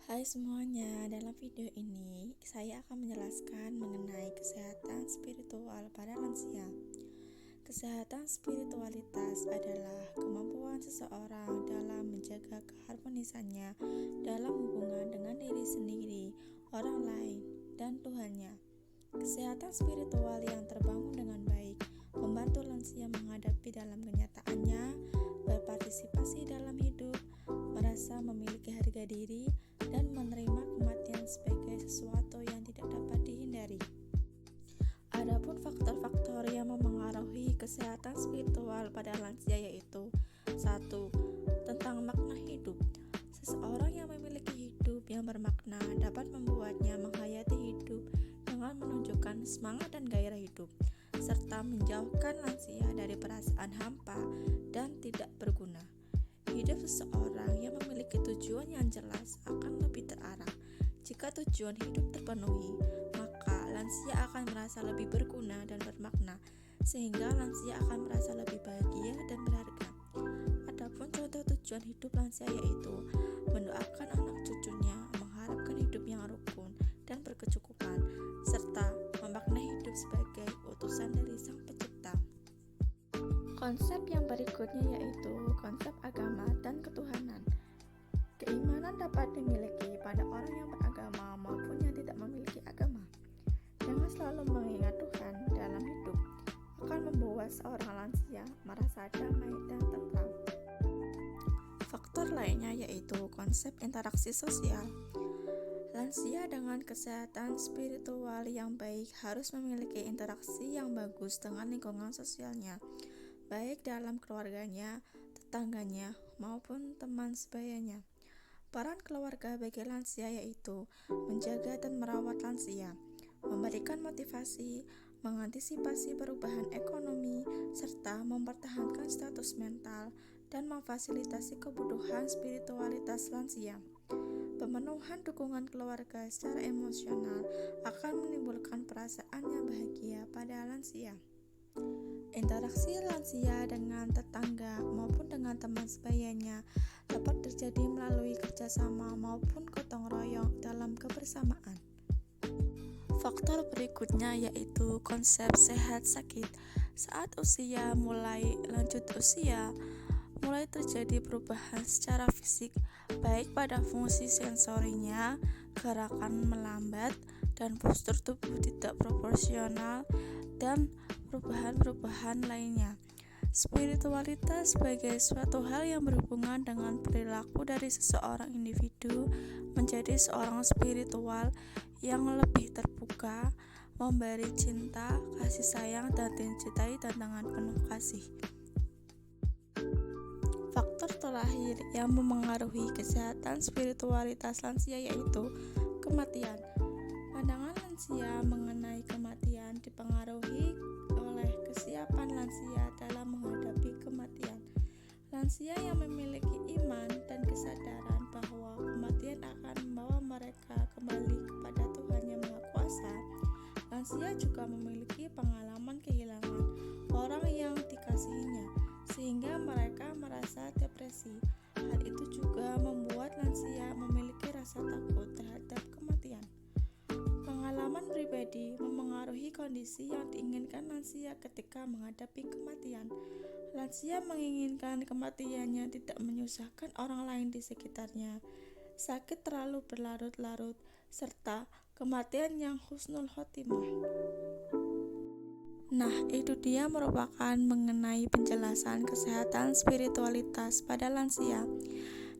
Hai semuanya, dalam video ini saya akan menjelaskan mengenai kesehatan spiritual pada lansia. Kesehatan spiritualitas adalah kemampuan seseorang dalam menjaga keharmonisannya dalam hubungan dengan diri sendiri, orang lain, dan Tuhannya. Kesehatan spiritual yang terbangun dengan baik membantu lansia menghadapi dalam kenyataannya, berpartisipasi dalam hidup, merasa memiliki harga diri, dan menerima kematian sebagai sesuatu yang tidak dapat dihindari. Adapun faktor-faktor yang memengaruhi kesehatan spiritual pada lansia yaitu 1. Tentang makna hidup. Seseorang yang memiliki hidup yang bermakna dapat membuatnya menghayati hidup dengan menunjukkan semangat dan gairah hidup, serta menjauhkan lansia dari perasaan hampa dan tidak berguna. Hidup seseorang yang memiliki tujuan yang jelas akan lebih terarah. Jika tujuan hidup terpenuhi, maka lansia akan merasa lebih berguna dan bermakna, sehingga lansia akan merasa lebih bahagia dan berharga. Adapun contoh tujuan hidup lansia yaitu mendoakan anak cucunya, mengharapkan hidup yang rukun dan berkecukupan, serta memaknai hidup sebagai utusan dari Sang Pencipta. Konsep yang berikutnya yaitu konsep agama dan ketuhanan. Keimanan dapat dimiliki pada orang yang beragama maupun yang tidak memiliki agama. Dengan selalu mengingat Tuhan dalam hidup akan membuat seorang lansia merasa damai dan tentram. Faktor lainnya yaitu konsep interaksi sosial. Lansia dengan kesehatan spiritual yang baik harus memiliki interaksi yang bagus dengan lingkungan sosialnya, baik dalam keluarganya, tetangganya, maupun teman sebayanya. Peran keluarga bagi lansia yaitu menjaga dan merawat lansia, memberikan motivasi, mengantisipasi perubahan ekonomi, serta mempertahankan status mental dan memfasilitasi kebutuhan spiritualitas lansia. Pemenuhan dukungan keluarga secara emosional akan menimbulkan perasaan yang bahagia pada lansia. Interaksi lansia dengan tetangga maupun dengan teman sebayanya dapat terjadi melalui kerjasama maupun gotong royong dalam kebersamaan. Faktor berikutnya yaitu konsep sehat sakit. Saat usia mulai lanjut usia, mulai terjadi perubahan secara fisik, baik pada fungsi sensorinya, gerakan melambat, dan postur tubuh tidak proporsional, dan perubahan-perubahan lainnya. Spiritualitas sebagai suatu hal yang berhubungan dengan perilaku dari seseorang individu menjadi seorang spiritual yang lebih terbuka, memberi cinta, kasih sayang, dan dicintai dengan penuh kasih. Faktor terakhir yang memengaruhi kesehatan spiritualitas lansia yaitu kematian. Pandangan lansia mengenai kematian dipengaruhi oleh kesiapan lansia dalam menghadapi kematian. Lansia yang memiliki iman dan kesadaran bahwa kematian akan membawa mereka kembali kepada Tuhan Yang Maha Kuasa. Lansia juga memiliki pengalaman kehilangan orang yang dikasihinya, sehingga mereka merasa depresi. Hal itu juga membuat lansia memiliki rasa takut terhadap kematian. Pengalaman pribadi memengaruhi kondisi yang diinginkan lansia ketika menghadapi kematian. Lansia menginginkan kematiannya tidak menyusahkan orang lain di sekitarnya, sakit terlalu berlarut-larut, serta kematian yang husnul khotimah. Nah, itu dia merupakan mengenai penjelasan kesehatan spiritualitas pada lansia.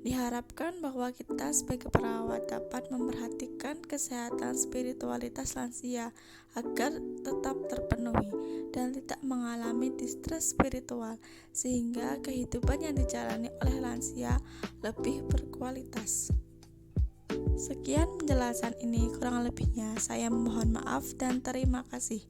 Diharapkan bahwa kita sebagai perawat dapat memperhatikan kesehatan spiritualitas lansia agar tetap terpenuhi dan tidak mengalami distres spiritual, sehingga kehidupan yang dijalani oleh lansia lebih berkualitas. Sekian penjelasan ini, kurang lebihnya saya mohon maaf dan terima kasih.